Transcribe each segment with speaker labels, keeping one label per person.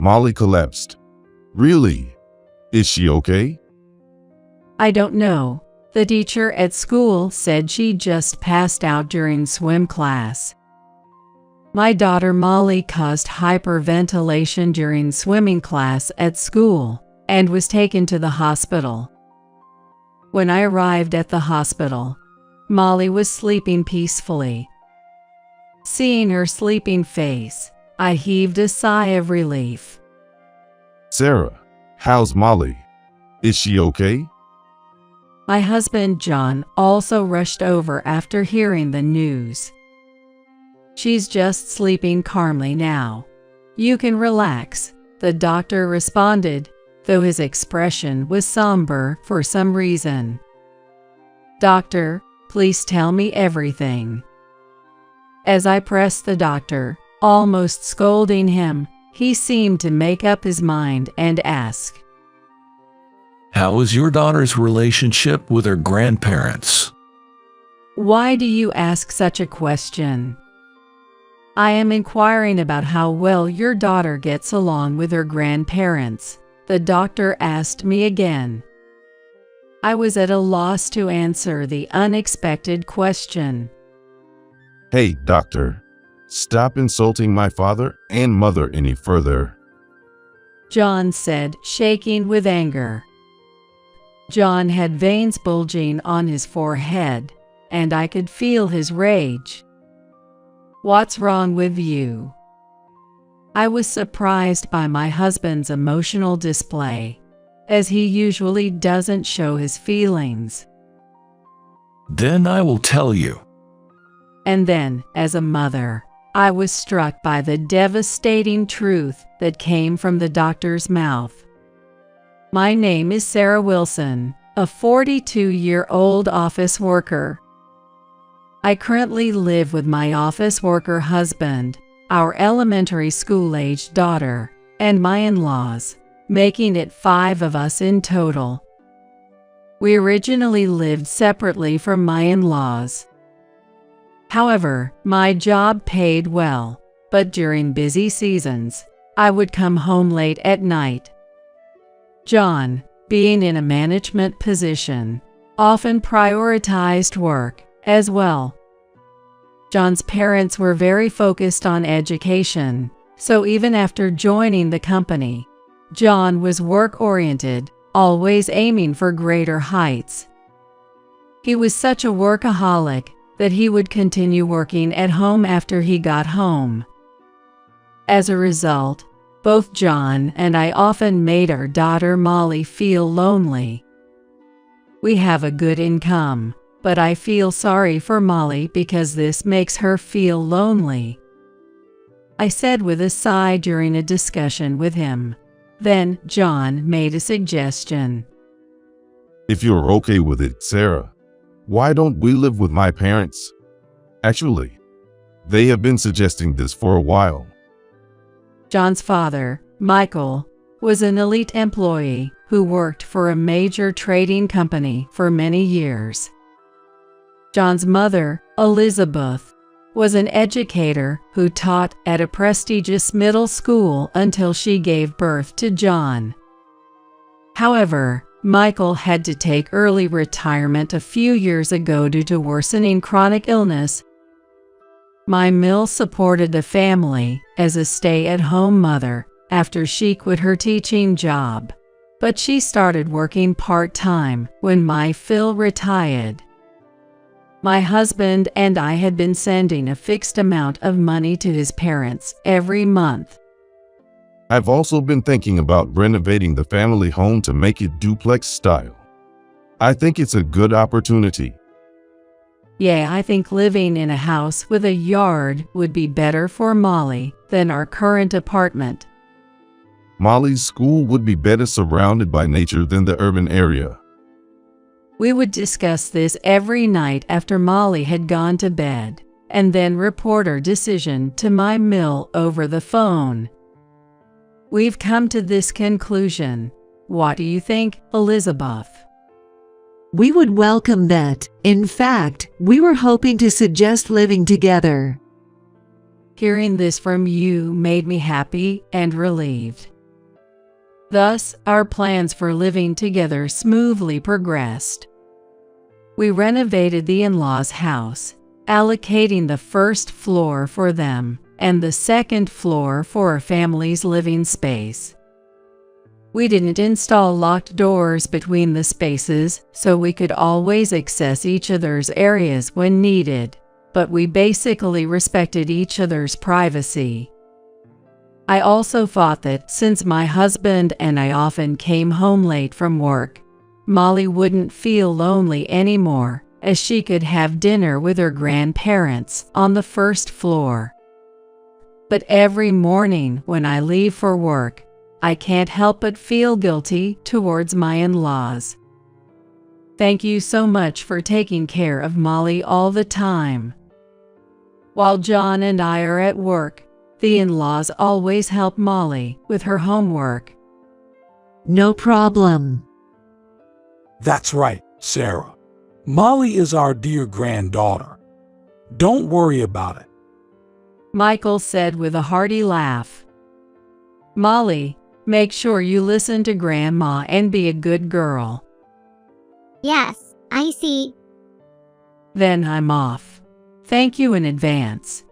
Speaker 1: Molly collapsed. Really? Is she okay?
Speaker 2: I don't know. The teacher at school said she just passed out during swim class. My daughter Molly caused hyperventilation during swimming class at school and was taken to the hospital. When I arrived at the hospital, Molly was sleeping peacefully. Seeing her sleeping face, I heaved a sigh of relief.
Speaker 1: Sarah, how's Molly? Is she okay?
Speaker 2: My husband John also rushed over after hearing the news. She's just sleeping calmly now. You can relax, the doctor responded, though his expression was somber for some reason. Doctor, please tell me everything. As I pressed the doctor, almost scolding him, he seemed to make up his mind and ask,
Speaker 3: How is your daughter's relationship with her grandparents?
Speaker 2: Why do you ask such a question? I am inquiring about how well your daughter gets along with her grandparents, the doctor asked me again. I was at a loss to answer the unexpected question.
Speaker 1: Hey, doctor, stop insulting my father and mother any further,
Speaker 2: John said, shaking with anger. John had veins bulging on his forehead, and I could feel his rage. What's wrong with you? I was surprised by my husband's emotional display, as he usually doesn't show his feelings.
Speaker 3: Then I will tell you.
Speaker 2: And then, as a mother, I was struck by the devastating truth that came from the doctor's mouth. My name is Sarah Wilson, a 42-year-old office worker. I currently live with my office worker husband, our elementary school-aged daughter, and my in-laws, making it 5 of us in total. We originally lived separately from my in-laws. However, my job paid well, but during busy seasons, I would come home late at night. John, being in a management position, often prioritized work as well. John's parents were very focused on education, so even after joining the company, John was work-oriented, always aiming for greater heights. He was such a workaholic that he would continue working at home after he got home. As a result, both John and I often made our daughter Molly feel lonely. We have a good income, but I feel sorry for Molly because this makes her feel lonely, I said with a sigh during a discussion with him. Then John made a suggestion.
Speaker 1: If you're okay with it, Sarah, why don't we live with my parents? Actually, they have been suggesting this for a while.
Speaker 2: John's father, Michael, was an elite employee who worked for a major trading company for many years. John's mother, Elizabeth, was an educator who taught at a prestigious middle school until she gave birth to John. However, Michael had to take early retirement a few years ago due to worsening chronic illness. My mill supported the family as a stay-at-home mother after she quit her teaching job, but she started working part-time when my Phil retired. My husband and I had been sending a fixed amount of money to his parents every month.
Speaker 1: I've also been thinking about renovating the family home to make it duplex style. I think it's a good opportunity.
Speaker 2: Yeah, I think living in a house with a yard would be better for Molly than our current apartment.
Speaker 1: Molly's school would be better surrounded by nature than the urban area.
Speaker 2: We would discuss this every night after Molly had gone to bed, and then report our decision to my mill over the phone. We've come to this conclusion. What do you think, Elizabeth?
Speaker 4: We would welcome that. In fact, we were hoping to suggest living together.
Speaker 2: Hearing this from you made me happy and relieved. Thus, our plans for living together smoothly progressed. We renovated the in-laws' house, allocating the first floor for them and the second floor for our family's living space. We didn't install locked doors between the spaces so we could always access each other's areas when needed, but we basically respected each other's privacy. I also thought that since my husband and I often came home late from work, Molly wouldn't feel lonely anymore, as she could have dinner with her grandparents on the first floor. But every morning when I leave for work, I can't help but feel guilty towards my in-laws. Thank you so much for taking care of Molly all the time. While John and I are at work, the in-laws always help Molly with her homework.
Speaker 4: No problem.
Speaker 5: That's right, Sarah. Molly is our dear granddaughter. Don't worry about it.
Speaker 2: Michael said with a hearty laugh. Molly, make sure you listen to Grandma and be a good girl.
Speaker 6: Yes, I see.
Speaker 2: Then I'm off. Thank you in advance.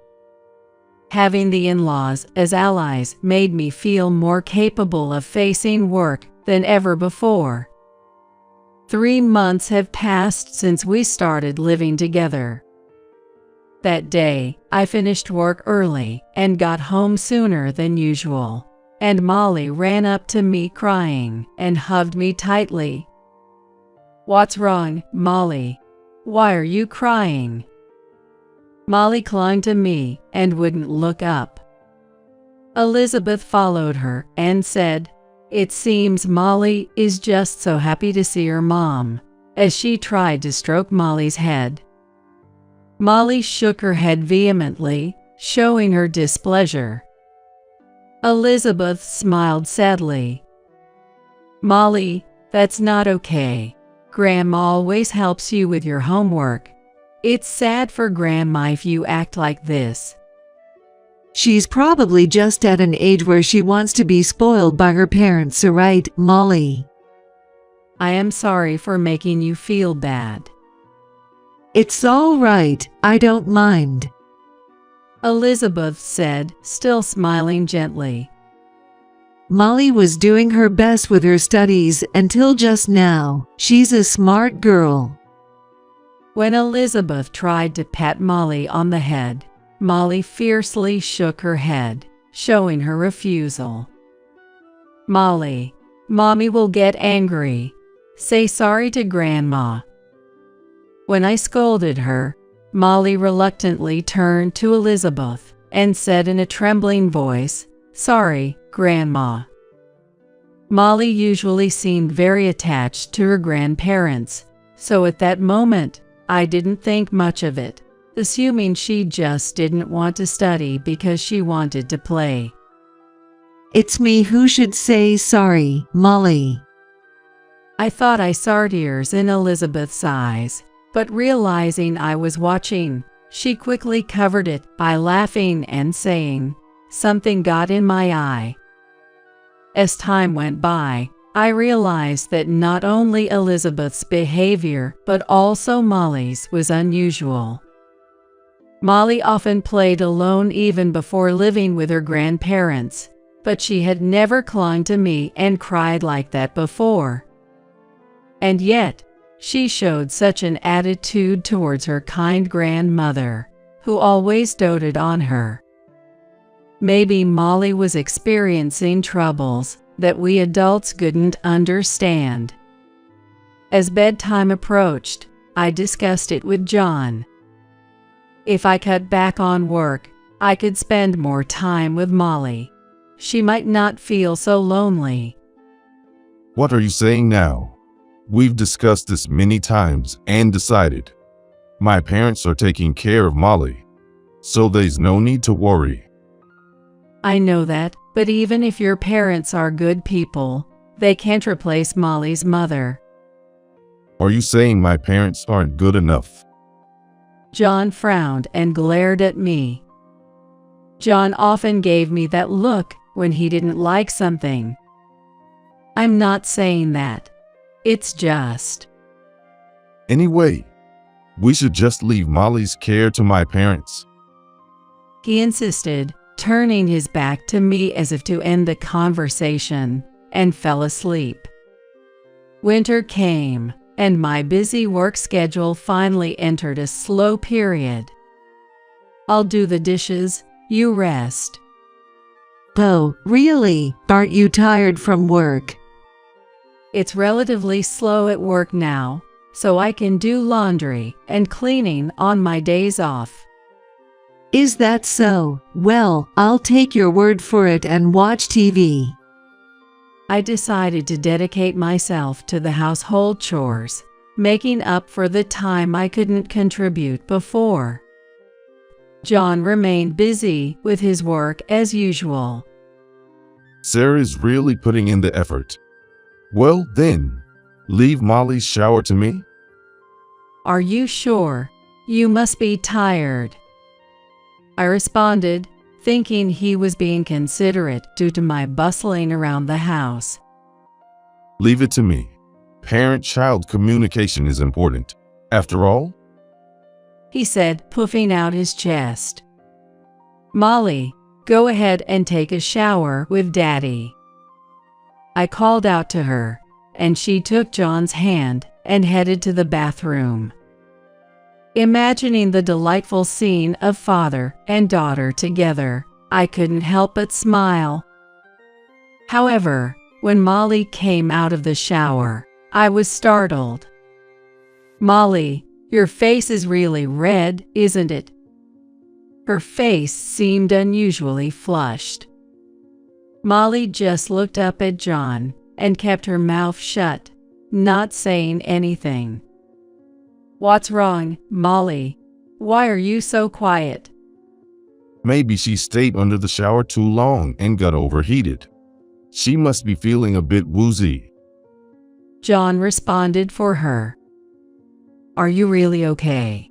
Speaker 2: Having the in-laws as allies made me feel more capable of facing work than ever before. 3 months have passed since we started living together. That day, I finished work early and got home sooner than usual, and Molly ran up to me crying and hugged me tightly. "What's wrong, Molly? Why are you crying?" Molly clung to me and wouldn't look up. Elizabeth followed her and said, "It seems Molly is just so happy to see her mom," as she tried to stroke Molly's head. Molly shook her head vehemently, showing her displeasure. Elizabeth smiled sadly. "Molly, that's not okay. Grandma always helps you with your homework. It's sad for Grandma if you act like this."
Speaker 4: She's probably just at an age where she wants to be spoiled by her parents, right, Molly?
Speaker 2: "I am sorry for making you feel bad."
Speaker 4: It's all right, I don't mind.
Speaker 2: Elizabeth said, still smiling gently.
Speaker 4: Molly was doing her best with her studies until just now. She's a smart girl.
Speaker 2: When Elizabeth tried to pat Molly on the head, Molly fiercely shook her head, showing her refusal. "Molly, Mommy will get angry. Say sorry to Grandma." When I scolded her, Molly reluctantly turned to Elizabeth and said in a trembling voice, "Sorry, Grandma." Molly usually seemed very attached to her grandparents, so at that moment, I didn't think much of it, assuming she just didn't want to study because she wanted to play.
Speaker 4: It's me who should say sorry, Molly.
Speaker 2: I thought I saw tears in Elizabeth's eyes, but realizing I was watching, she quickly covered it by laughing and saying, "Something got in my eye." As time went by, I realized that not only Elizabeth's behavior but also Molly's was unusual. Molly often played alone even before living with her grandparents, but she had never clung to me and cried like that before. And yet, she showed such an attitude towards her kind grandmother, who always doted on her. Maybe Molly was experiencing troubles that we adults couldn't understand. As bedtime approached, I discussed it with John. If I cut back on work, I could spend more time with Molly. She might not feel so lonely.
Speaker 1: What are you saying now? We've discussed this many times and decided. My parents are taking care of Molly, so there's no need to worry.
Speaker 2: I know that, but even if your parents are good people, they can't replace Molly's mother.
Speaker 1: Are you saying my parents aren't good enough?
Speaker 2: John frowned and glared at me. John often gave me that look when he didn't like something. I'm not saying that. It's just.
Speaker 1: Anyway, we should just leave Molly's care to my parents.
Speaker 2: He insisted, turning his back to me as if to end the conversation, and fell asleep. Winter came, and my busy work schedule finally entered a slow period. I'll do the dishes, you rest.
Speaker 4: Oh, really? Aren't you tired from work?
Speaker 2: It's relatively slow at work now, so I can do laundry and cleaning on my days off.
Speaker 4: Is that so? Well, I'll take your word for it and watch TV.
Speaker 2: I decided to dedicate myself to the household chores, making up for the time I couldn't contribute before. John remained busy with his work as usual.
Speaker 1: Sarah is really putting in the effort. Well then, leave Molly's shower to me.
Speaker 2: Are you sure? You must be tired. I responded, thinking he was being considerate due to my bustling around the house.
Speaker 1: Leave it to me. Parent-child communication is important. After all,
Speaker 2: He said, puffing out his chest. Molly, go ahead and take a shower with Daddy. I called out to her, and she took John's hand and headed to the bathroom. Imagining the delightful scene of father and daughter together, I couldn't help but smile. However, when Molly came out of the shower, I was startled. Molly, your face is really red, isn't it? Her face seemed unusually flushed. Molly just looked up at John and kept her mouth shut, not saying anything. What's wrong, Molly? Why are you so quiet?
Speaker 1: maybe she stayed under the shower too long and got overheated. She must be feeling a bit woozy.
Speaker 2: John responded for her. Are you really okay?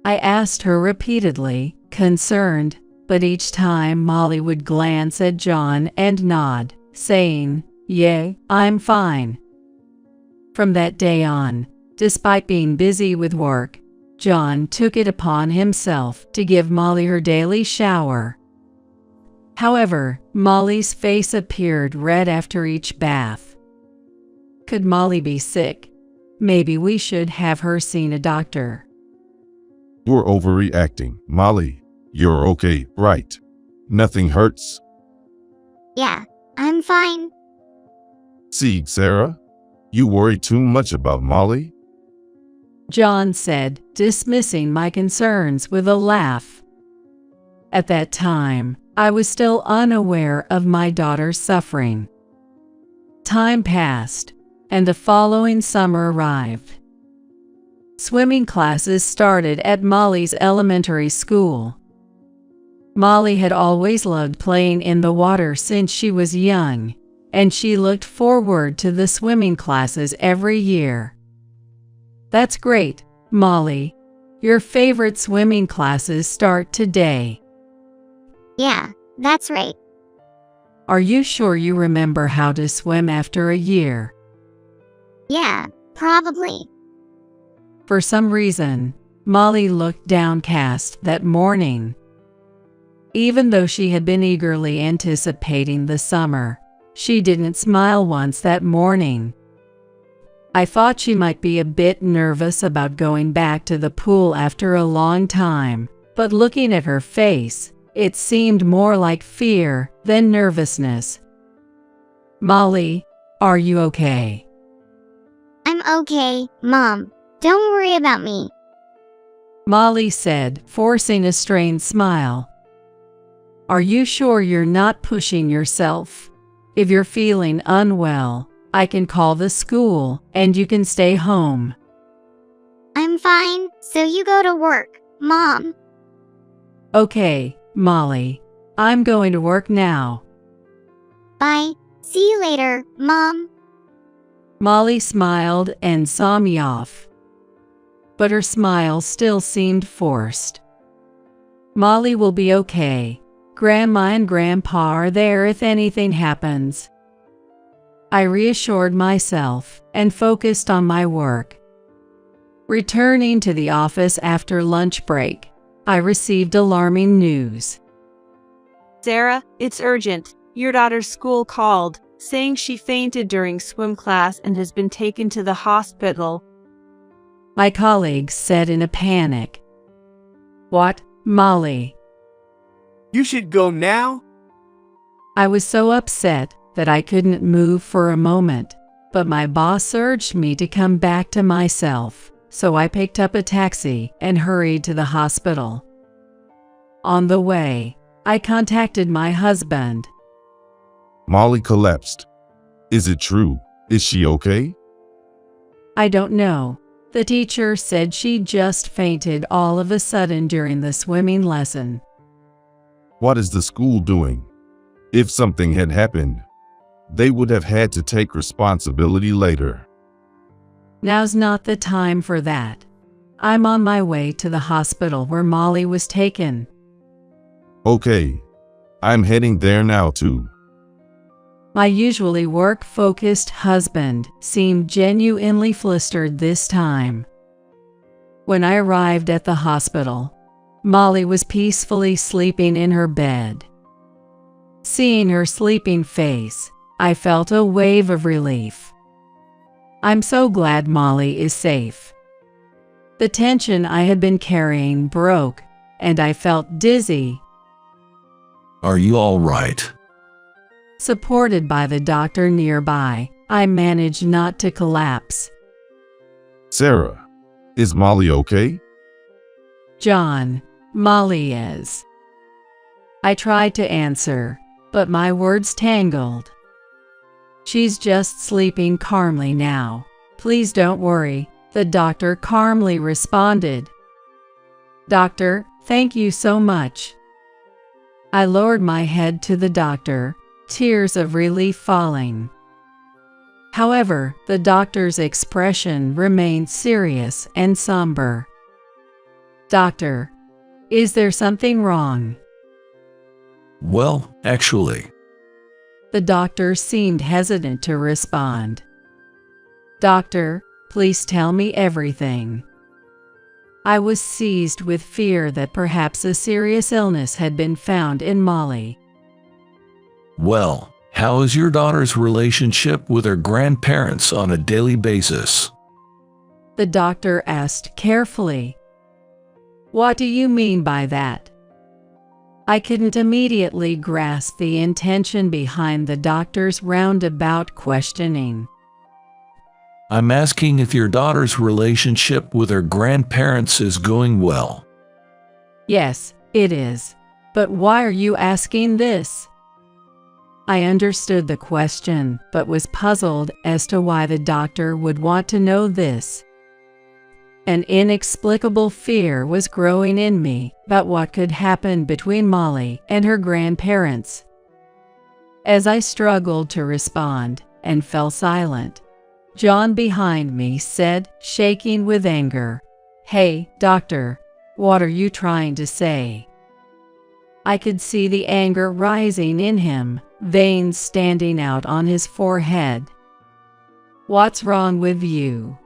Speaker 2: I asked her repeatedly, concerned, but each time Molly would glance at John and nod, saying, "Yeah, I'm fine." From that day on, despite being busy with work, John took it upon himself to give Molly her daily shower. However, Molly's face appeared red after each bath. Could Molly be sick? Maybe we should have her seen a doctor.
Speaker 1: You're overreacting, Molly. You're okay, right? Nothing hurts.
Speaker 6: Yeah, I'm fine.
Speaker 1: See, Sarah, you worry too much about Molly.
Speaker 2: John said, dismissing my concerns with a laugh. At that time, I was still unaware of my daughter's suffering. Time passed, and the following summer arrived. Swimming classes started at Molly's elementary school. Molly had always loved playing in the water since she was young, and she looked forward to the swimming classes every year. That's great, Molly. Your favorite swimming classes start today.
Speaker 6: Yeah, that's right.
Speaker 2: Are you sure you remember how to swim after a year?
Speaker 6: Yeah, probably.
Speaker 2: For some reason, Molly looked downcast that morning. Even though she had been eagerly anticipating the summer, she didn't smile once that morning. I thought she might be a bit nervous about going back to the pool after a long time, but looking at her face, it seemed more like fear than nervousness. Molly, are you okay?
Speaker 6: I'm okay, Mom. Don't worry about me.
Speaker 2: Molly said, forcing a strained smile. Are you sure you're not pushing yourself? If you're feeling unwell, I can call the school and you can stay home.
Speaker 6: I'm fine, so you go to work, Mom.
Speaker 2: Okay, Molly. I'm going to work now.
Speaker 6: Bye. See you later, Mom.
Speaker 2: Molly smiled and saw me off. But her smile still seemed forced. Molly will be okay. Grandma and Grandpa are there if anything happens. I reassured myself and focused on my work. Returning to the office after lunch break, I received alarming news.
Speaker 7: Sarah, it's urgent. Your daughter's school called, saying she fainted during swim class and has been taken to the hospital.
Speaker 2: My colleagues said in a panic. What, Molly?
Speaker 8: You should go now.
Speaker 2: I was so upset that I couldn't move for a moment, but my boss urged me to come back to myself, so I picked up a taxi and hurried to the hospital. On the way, I contacted my husband.
Speaker 1: Molly collapsed. Is it true? Is she okay?
Speaker 2: I don't know. The teacher said she just fainted all of a sudden during the swimming lesson.
Speaker 1: What is the school doing? If something had happened, they would have had to take responsibility later.
Speaker 2: Now's not the time for that. I'm on my way to the hospital where Molly was taken.
Speaker 1: Okay, I'm heading there now too.
Speaker 2: My usually work-focused husband seemed genuinely flustered this time. When I arrived at the hospital, Molly was peacefully sleeping in her bed. Seeing her sleeping face, I felt a wave of relief. I'm so glad Molly is safe. The tension I had been carrying broke, and I felt dizzy.
Speaker 3: Are you all right?
Speaker 2: Supported by the doctor nearby, I managed not to collapse.
Speaker 1: Sarah, is Molly okay?
Speaker 2: John, Molly is. I tried to answer, but my words tangled. She's just sleeping calmly now. Please don't worry, the doctor calmly responded. Doctor, thank you so much. I lowered my head to the doctor, tears of relief falling. However, the doctor's expression remained serious and somber. Doctor, is there something wrong?
Speaker 3: Well, actually.
Speaker 2: The doctor seemed hesitant to respond. Doctor, please tell me everything. I was seized with fear that perhaps a serious illness had been found in Molly.
Speaker 3: Well, how is your daughter's relationship with her grandparents on a daily basis?
Speaker 2: The doctor asked carefully. What do you mean by that? I couldn't immediately grasp the intention behind the doctor's roundabout questioning.
Speaker 3: I'm asking if your daughter's relationship with her grandparents is going well.
Speaker 2: Yes, it is. But why are you asking this? I understood the question, but was puzzled as to why the doctor would want to know this. An inexplicable fear was growing in me about what could happen between Molly and her grandparents. As I struggled to respond and fell silent, John behind me said, shaking with anger, "Hey, doctor, what are you trying to say?" I could see the anger rising in him, veins standing out on his forehead. What's wrong with you?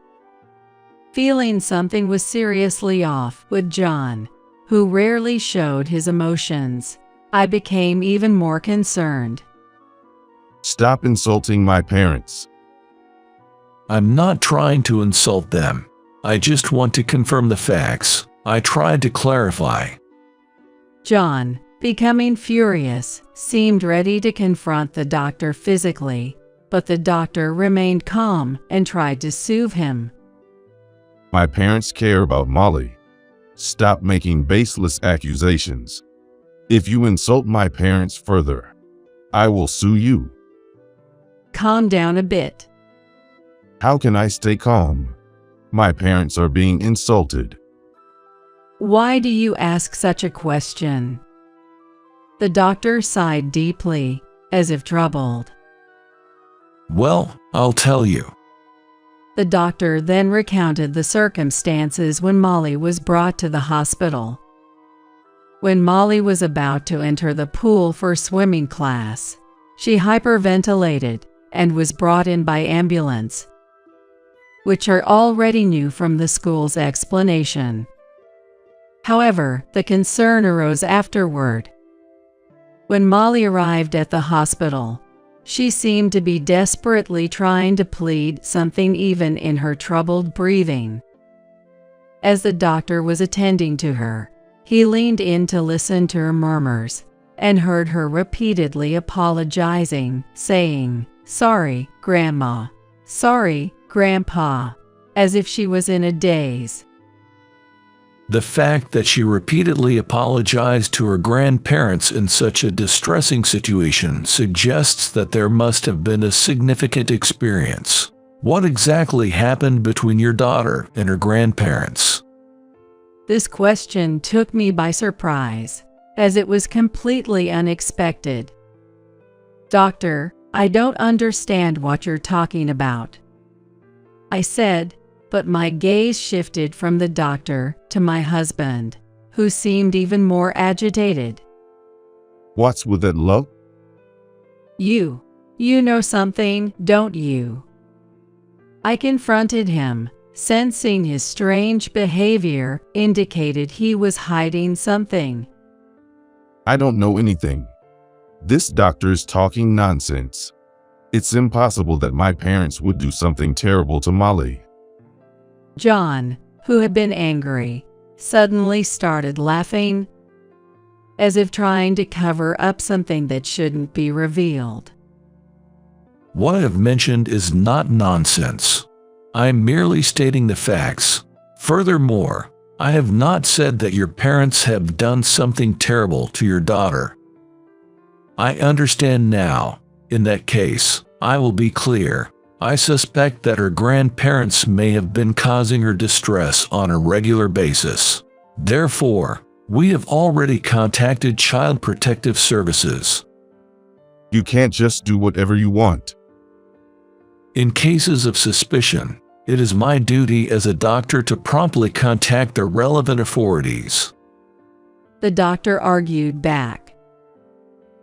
Speaker 2: Feeling something was seriously off with John, who rarely showed his emotions, I became even more concerned.
Speaker 1: Stop insulting my parents.
Speaker 3: I'm not trying to insult them. I just want to confirm the facts. I tried to clarify.
Speaker 2: John, becoming furious, seemed ready to confront the doctor physically, but the doctor remained calm and tried to soothe him.
Speaker 1: My parents care about Molly. Stop making baseless accusations. If you insult my parents further, I will sue you.
Speaker 2: Calm down a bit.
Speaker 1: How can I stay calm? My parents are being insulted.
Speaker 2: Why do you ask such a question? The doctor sighed deeply, as if troubled.
Speaker 3: Well, I'll tell you.
Speaker 2: The doctor then recounted the circumstances when Molly was brought to the hospital. When Molly was about to enter the pool for swimming class, she hyperventilated and was brought in by ambulance, which I already knew from the school's explanation. However, the concern arose afterward. When Molly arrived at the hospital, she seemed to be desperately trying to plead something even in her troubled breathing. As the doctor was attending to her, he leaned in to listen to her murmurs and heard her repeatedly apologizing, saying, "Sorry, Grandma. Sorry, Grandpa," as if she was in a daze.
Speaker 3: The fact that she repeatedly apologized to her grandparents in such a distressing situation suggests that there must have been a significant experience. What exactly happened between your daughter and her grandparents?
Speaker 2: This question took me by surprise, as it was completely unexpected. "Doctor, I don't understand what you're talking about," I said, but my gaze shifted from the doctor to my husband, who seemed even more agitated.
Speaker 1: What's with that, love?
Speaker 2: You know something, don't you?" I confronted him, sensing his strange behavior indicated he was hiding something.
Speaker 1: I don't know anything. This doctor is talking nonsense. It's impossible that my parents would do something terrible to Molly.
Speaker 2: John, who had been angry, suddenly started laughing, as if trying to cover up something that shouldn't be revealed.
Speaker 3: What I have mentioned is not nonsense. I am merely stating the facts. Furthermore, I have not said that your parents have done something terrible to your daughter. I understand now. In that case, I will be clear. I suspect that her grandparents may have been causing her distress on a regular basis. Therefore, we have already contacted Child Protective Services.
Speaker 1: You can't just do whatever you want.
Speaker 3: In cases of suspicion, it is my duty as a doctor to promptly contact the relevant authorities.
Speaker 2: The doctor argued back.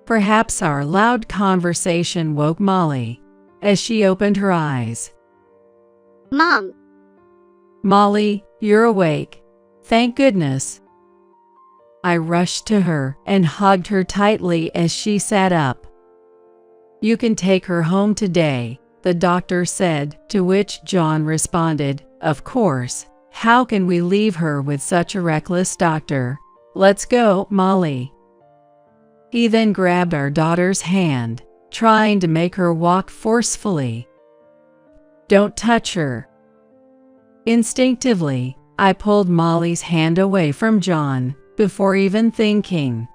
Speaker 2: Perhaps our loud conversation woke Molly, as she opened her eyes.
Speaker 6: Mom,
Speaker 2: "Molly, you're awake. Thank goodness." I rushed to her and hugged her tightly as she sat up. "You can take her home today," the doctor said, to which John responded, "Of course. How can we leave her with such a reckless doctor? Let's go, Molly." He then grabbed our daughter's hand, trying to make her walk forcefully. "Don't touch her." Instinctively, I pulled Molly's hand away from John before even thinking.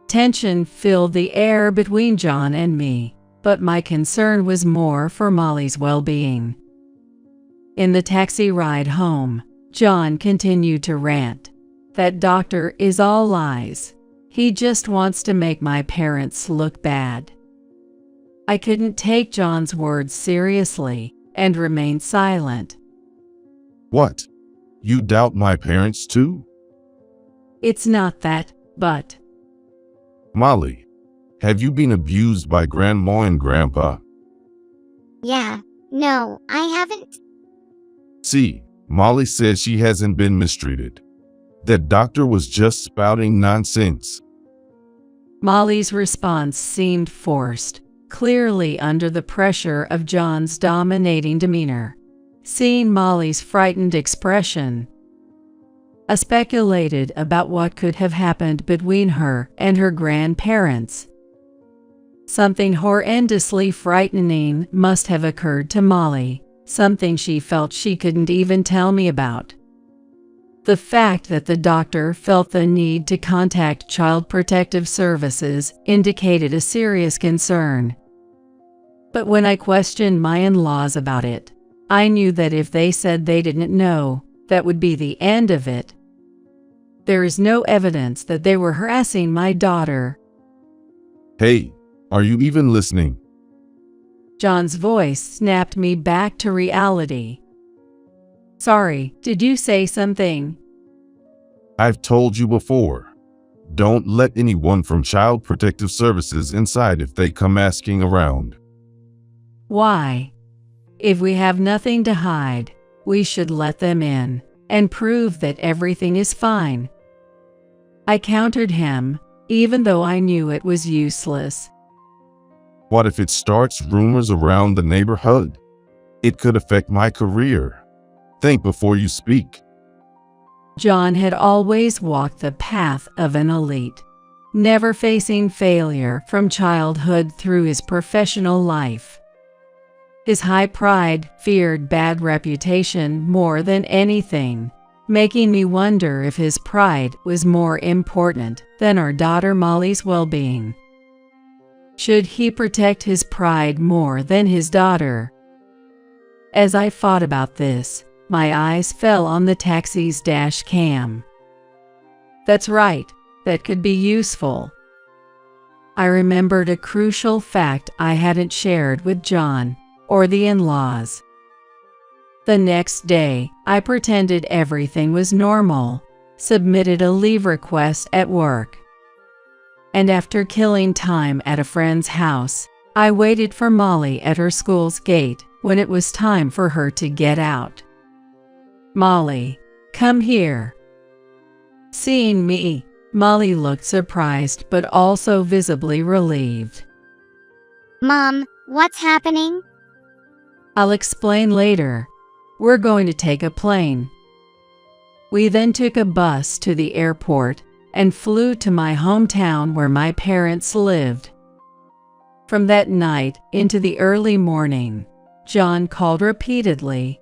Speaker 2: Tension filled the air between John and me, but my concern was more for Molly's well-being. In the taxi ride home, John continued to rant. "That doctor is all lies. He just wants to make my parents look bad." I couldn't take John's words seriously and remained silent.
Speaker 1: What? You doubt my parents too?
Speaker 2: "It's not that, but..."
Speaker 1: Molly, have you been abused by Grandma and Grandpa?
Speaker 6: yeah, no, I haven't.
Speaker 1: See, Molly says she hasn't been mistreated. That doctor was just spouting nonsense.
Speaker 2: Molly's response seemed forced, clearly under the pressure of John's dominating demeanor. Seeing Molly's frightened expression, I speculated about what could have happened between her and her grandparents. Something horrendously frightening must have occurred to Molly, something she felt she couldn't even tell me about. The fact that the doctor felt the need to contact Child Protective Services indicated a serious concern. But when I questioned my in-laws about it, I knew that if they said they didn't know, that would be the end of it. There is no evidence that they were harassing my daughter.
Speaker 1: Hey, are you even listening?
Speaker 2: John's voice snapped me back to reality. "Sorry, did you say something?"
Speaker 1: I've told you before. Don't let anyone from Child Protective Services inside if they come asking around.
Speaker 2: Why? If we have nothing to hide, we should let them in and prove that everything is fine. I countered him, even though I knew it was useless.
Speaker 1: What if it starts rumors around the neighborhood? It could affect my career. Think before you speak.
Speaker 2: John had always walked the path of an elite, never facing failure from childhood through his professional life. His high pride feared bad reputation more than anything, making me wonder if his pride was more important than our daughter Molly's well-being. Should he protect his pride more than his daughter? As I thought about this, my eyes fell on the taxi's dash cam. That's right, that could be useful. I remembered a crucial fact I hadn't shared with John or the in-laws. The next day, I pretended everything was normal, submitted a leave request at work, and after killing time at a friend's house, I waited for Molly at her school's gate when it was time for her to get out. "Molly, come here." Seeing me, Molly looked surprised but also visibly relieved.
Speaker 6: Mom, what's happening?
Speaker 2: "I'll explain later. We're going to take a plane." We then took a bus to the airport and flew to my hometown where my parents lived. From that night into the early morning, John called repeatedly.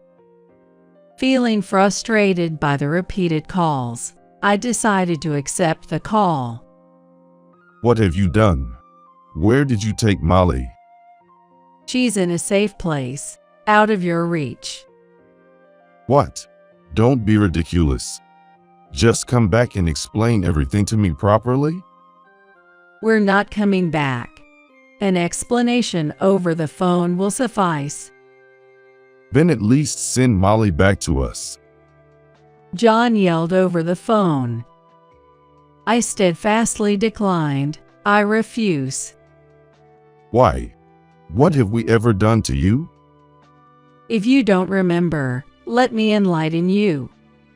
Speaker 2: Feeling frustrated by the repeated calls, I decided to accept the call.
Speaker 1: What have you done? Where did you take Molly?
Speaker 2: "She's in a safe place, out of your reach."
Speaker 1: What? Don't be ridiculous. Just come back and explain everything to me properly?
Speaker 2: "We're not coming back. An explanation over the phone will suffice."
Speaker 1: Then at least send Molly back to us.
Speaker 2: John yelled over the phone. I steadfastly declined. "I refuse."
Speaker 1: Why? What have we ever done to you?
Speaker 2: "If you don't remember, let me enlighten you.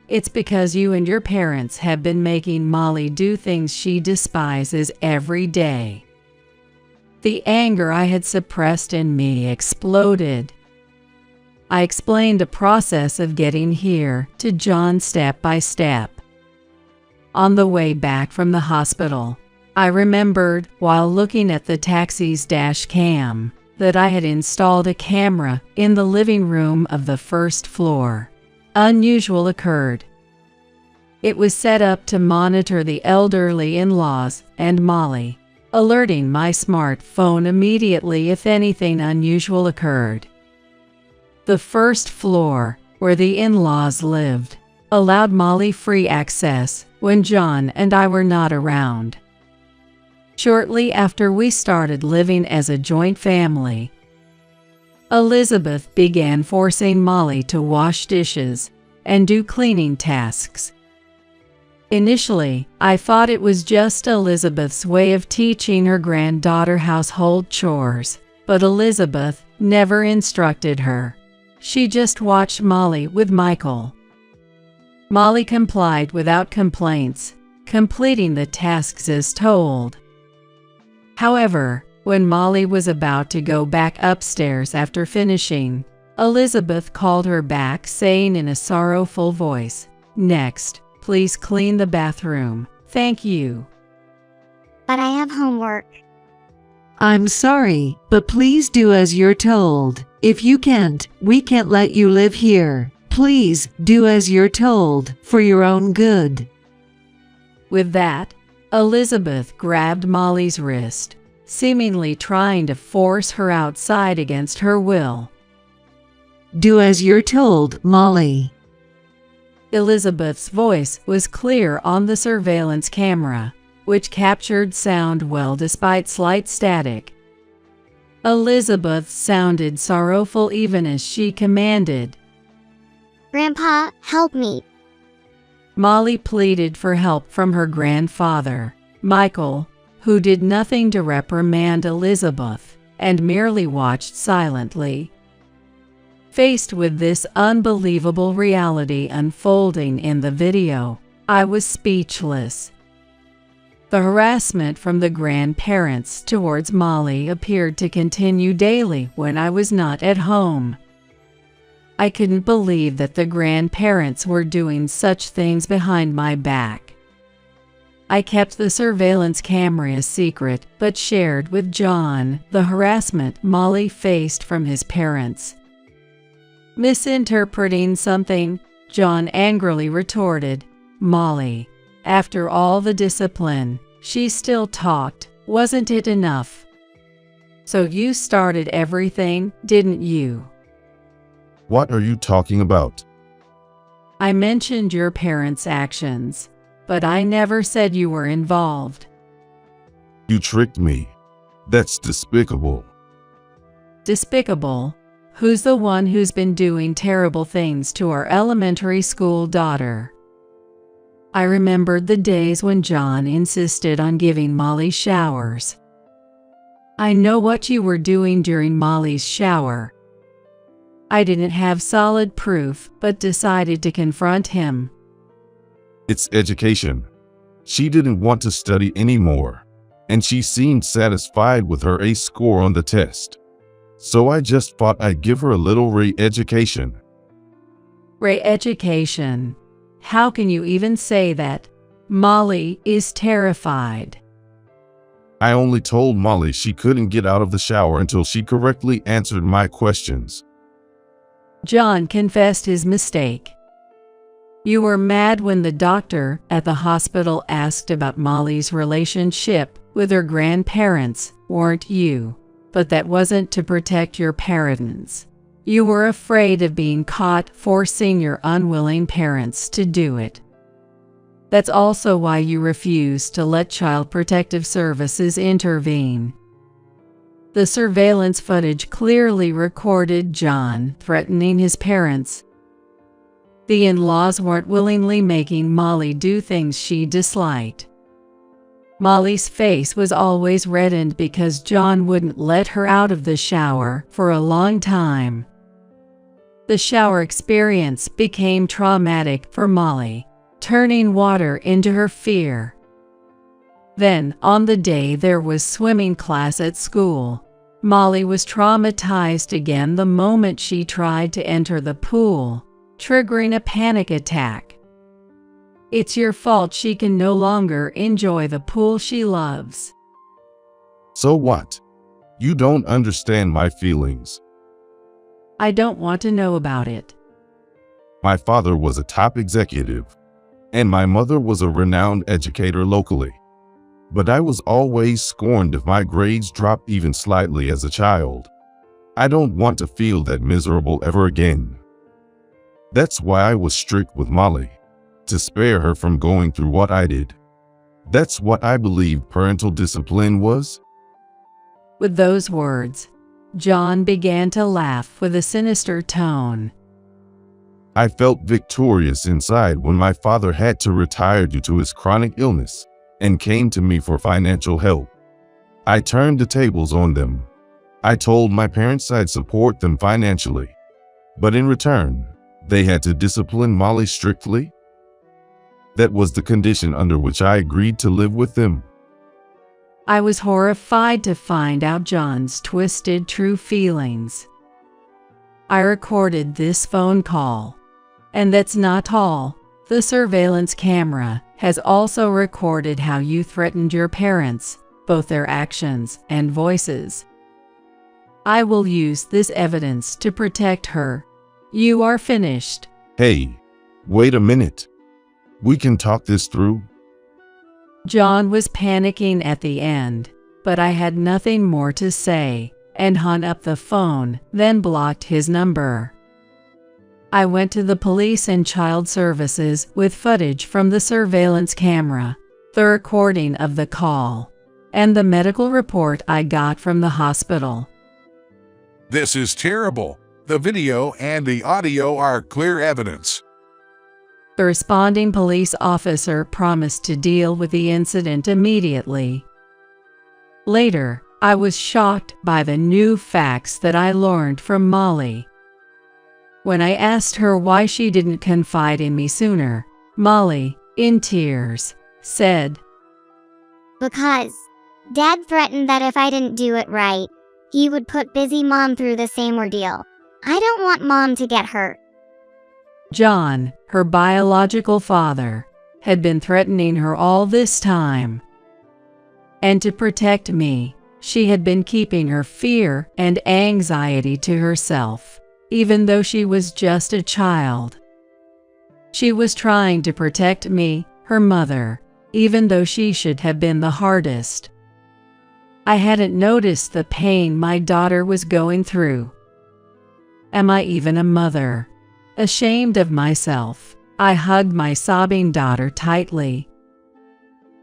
Speaker 2: It's because you and your parents have been making Molly do things she despises every day." The anger I had suppressed in me exploded. I explained the process of getting here to John step by step. On the way back from the hospital, I remembered, while looking at the taxi's dash cam, that I had installed a camera in the living room of the first floor. Unusual occurred. It was set up to monitor the elderly in-laws and Molly, alerting my smartphone immediately if anything unusual occurred. The first floor, where the in-laws lived, allowed Molly free access when John and I were not around. Shortly after we started living as a joint family, Elizabeth began forcing Molly to wash dishes and do cleaning tasks. Initially, I thought it was just Elizabeth's way of teaching her granddaughter household chores, but Elizabeth never instructed her. She just watched Molly with Michael. Molly complied without complaints, completing the tasks as told. However, when Molly was about to go back upstairs after finishing, Elizabeth called her back, saying in a sorrowful voice, "Next, please clean the bathroom. Thank you."
Speaker 6: But I have homework.
Speaker 4: I'm sorry, but please do as you're told. If you can't, we can't let you live here. Please do as you're told, for your own good.
Speaker 2: With that, Elizabeth grabbed Molly's wrist, seemingly trying to force her outside against her will.
Speaker 4: Do as you're told, Molly.
Speaker 2: Elizabeth's voice was clear on the surveillance camera, which captured sound well despite slight static. Elizabeth sounded sorrowful even as she commanded.
Speaker 6: Grandpa, help me.
Speaker 2: Molly pleaded for help from her grandfather, Michael, who did nothing to reprimand Elizabeth, and merely watched silently. Faced with this unbelievable reality unfolding in the video, I was speechless. The harassment from the grandparents towards Molly appeared to continue daily when I was not at home. I couldn't believe that the grandparents were doing such things behind my back. I kept the surveillance camera a secret, but shared with John the harassment Molly faced from his parents. Misinterpreting something, John angrily retorted, "Molly, after all the discipline, she still talked. Wasn't it enough? So you started everything, didn't you?"
Speaker 1: What are you talking about?
Speaker 2: I mentioned your parents' actions, but I never said you were involved.
Speaker 1: You tricked me. That's despicable.
Speaker 2: Despicable? Who's the one who's been doing terrible things to our elementary school daughter? I remembered the days when John insisted on giving Molly showers. I know what you were doing during Molly's shower. I didn't have solid proof, but decided to confront him.
Speaker 1: It's education. She didn't want to study anymore, and she seemed satisfied with her A score on the test. So I just thought I'd give her a little re-education.
Speaker 2: Re-education? How can you even say that? Molly is terrified.
Speaker 1: I only told Molly she couldn't get out of the shower until she correctly answered my questions.
Speaker 2: John confessed his mistake. You were mad when the doctor at the hospital asked about Molly's relationship with her grandparents, weren't you? But that wasn't to protect your parents. You were afraid of being caught forcing your unwilling parents to do it. That's also why you refused to let Child Protective Services intervene. The surveillance footage clearly recorded John threatening his parents. The in-laws weren't willingly making Molly do things she disliked. Molly's face was always reddened because John wouldn't let her out of the shower for a long time. The shower experience became traumatic for Molly, turning water into her fear. Then, on the day there was swimming class at school, Molly was traumatized again the moment she tried to enter the pool, triggering a panic attack. It's your fault she can no longer enjoy the pool she loves.
Speaker 1: So what? You don't understand my feelings.
Speaker 2: I don't want to know about it.
Speaker 1: My father was a top executive, and my mother was a renowned educator locally. But I was always scorned if my grades dropped even slightly as a child. I don't want to feel that miserable ever again. That's why I was strict with Molly, to spare her from going through what I did. That's what I believed parental discipline was.
Speaker 2: With those words, John began to laugh with a sinister tone.
Speaker 1: I felt victorious inside when my father had to retire due to his chronic illness and came to me for financial help. I turned the tables on them. I told my parents I'd support them financially, but in return, they had to discipline Molly strictly. That was the condition under which I agreed to live with them.
Speaker 2: I was horrified to find out John's twisted true feelings. I recorded this phone call. And that's not all. The surveillance camera has also recorded how you threatened your parents, both their actions and voices. I will use this evidence to protect her. You are finished.
Speaker 1: Hey, wait a minute. We can talk this through.
Speaker 2: John was panicking at the end, but I had nothing more to say and hung up the phone, then blocked his number. I went to the police and child services with footage from the surveillance camera, the recording of the call, and the medical report I got from the hospital.
Speaker 9: This is terrible. The video and the audio are clear evidence.
Speaker 2: The responding police officer promised to deal with the incident immediately. Later, I was shocked by the new facts that I learned from Molly. When I asked her why she didn't confide in me sooner, Molly, in tears, said,
Speaker 6: Because Dad threatened that if I didn't do it right, he would put busy Mom through the same ordeal. I don't want Mom to get hurt.
Speaker 2: John, her biological father, had been threatening her all this time. And to protect me, she had been keeping her fear and anxiety to herself, even though she was just a child. She was trying to protect me, her mother, even though she should have been the hardest. I hadn't noticed the pain my daughter was going through. Am I even a mother? Ashamed of myself, I hugged my sobbing daughter tightly.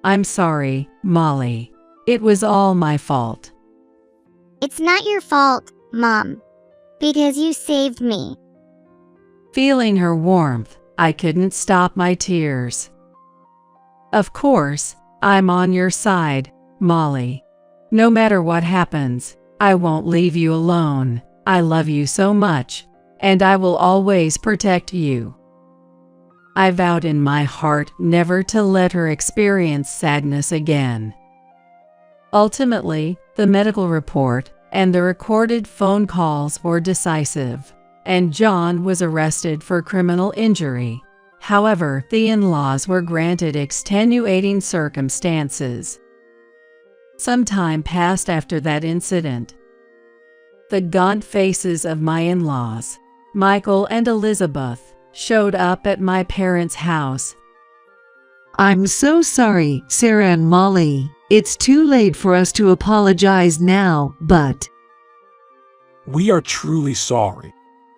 Speaker 2: I'm sorry, Molly. It was all my fault.
Speaker 6: It's not your fault, Mom. Because you saved me.
Speaker 2: Feeling her warmth, I couldn't stop my tears. Of course, I'm on your side, Molly. No matter what happens, I won't leave you alone. I love you so much, and I will always protect you. I vowed in my heart never to let her experience sadness again. Ultimately, the medical report and the recorded phone calls were decisive, and John was arrested for criminal injury. However, the in-laws were granted extenuating circumstances. Some time passed after that incident. The gaunt faces of my in-laws, Michael and Elizabeth, showed up at my parents' house.
Speaker 4: I'm so sorry, Sarah and Molly. It's too late for us to apologize now, but
Speaker 5: We are truly sorry.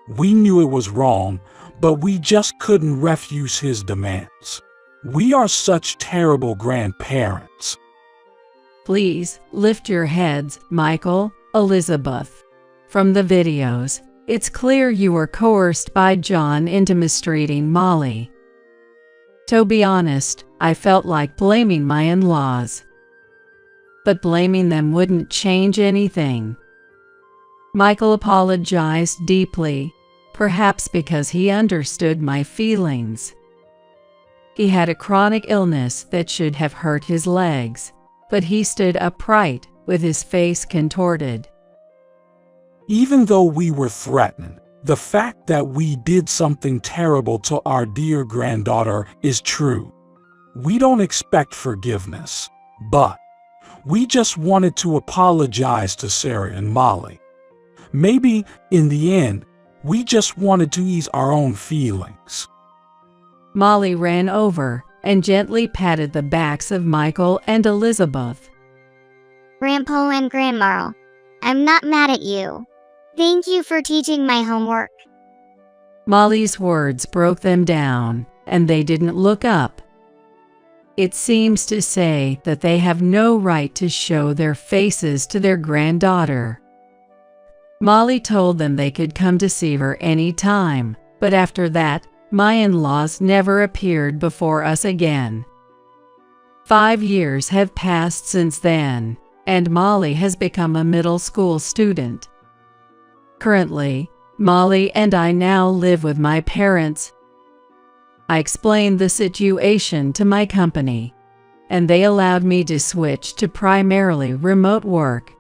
Speaker 5: We knew it was wrong, but we just couldn't refuse his demands. We are such terrible grandparents.
Speaker 2: Please lift your heads, Michael, Elizabeth. From the videos, it's clear you were coerced by John into mistreating Molly. To be honest, I felt like blaming my in-laws. But blaming them wouldn't change anything. Michael apologized deeply, perhaps because he understood my feelings. He had a chronic illness that should have hurt his legs, but he stood upright with his face contorted.
Speaker 5: Even though we were threatened, the fact that we did something terrible to our dear granddaughter is true. We don't expect forgiveness, but we just wanted to apologize to Sarah and Molly. Maybe, in the end, we just wanted to ease our own feelings.
Speaker 2: Molly ran over and gently patted the backs of Michael and Elizabeth.
Speaker 6: Grandpa and Grandma, I'm not mad at you. Thank you for teaching my homework.
Speaker 2: Molly's words broke them down, and they didn't look up. It seems to say that they have no right to show their faces to their granddaughter. Molly told them they could come to see her any time, but after that, my in-laws never appeared before us again. 5 years have passed since then, and Molly has become a middle school student. Currently, Molly and I now live with my parents. I explained the situation to my company, and they allowed me to switch to primarily remote work.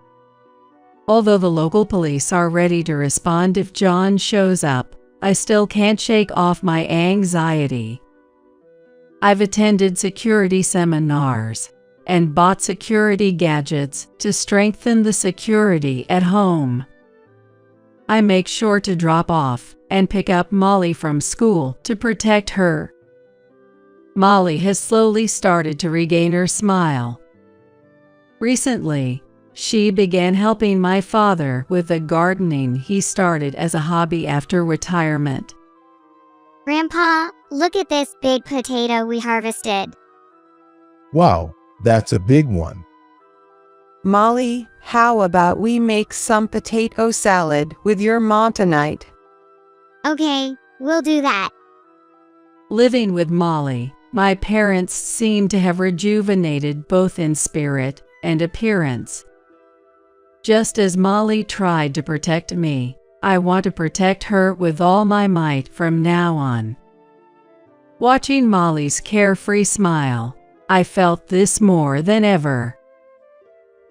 Speaker 2: Although the local police are ready to respond if John shows up, I still can't shake off my anxiety. I've attended security seminars and bought security gadgets to strengthen the security at home. I make sure to drop off and pick up Molly from school to protect her. Molly has slowly started to regain her smile. Recently, she began helping my father with the gardening he started as a hobby after retirement.
Speaker 6: Grandpa, look at this big potato we harvested.
Speaker 10: Wow, that's a big one.
Speaker 11: Molly, how about we make some potato salad with your mom tonight?
Speaker 6: Okay, we'll do that.
Speaker 2: Living with Molly, my parents seem to have rejuvenated both in spirit and appearance. Just as Molly tried to protect me, I want to protect her with all my might from now on. Watching Molly's carefree smile, I felt this more than ever.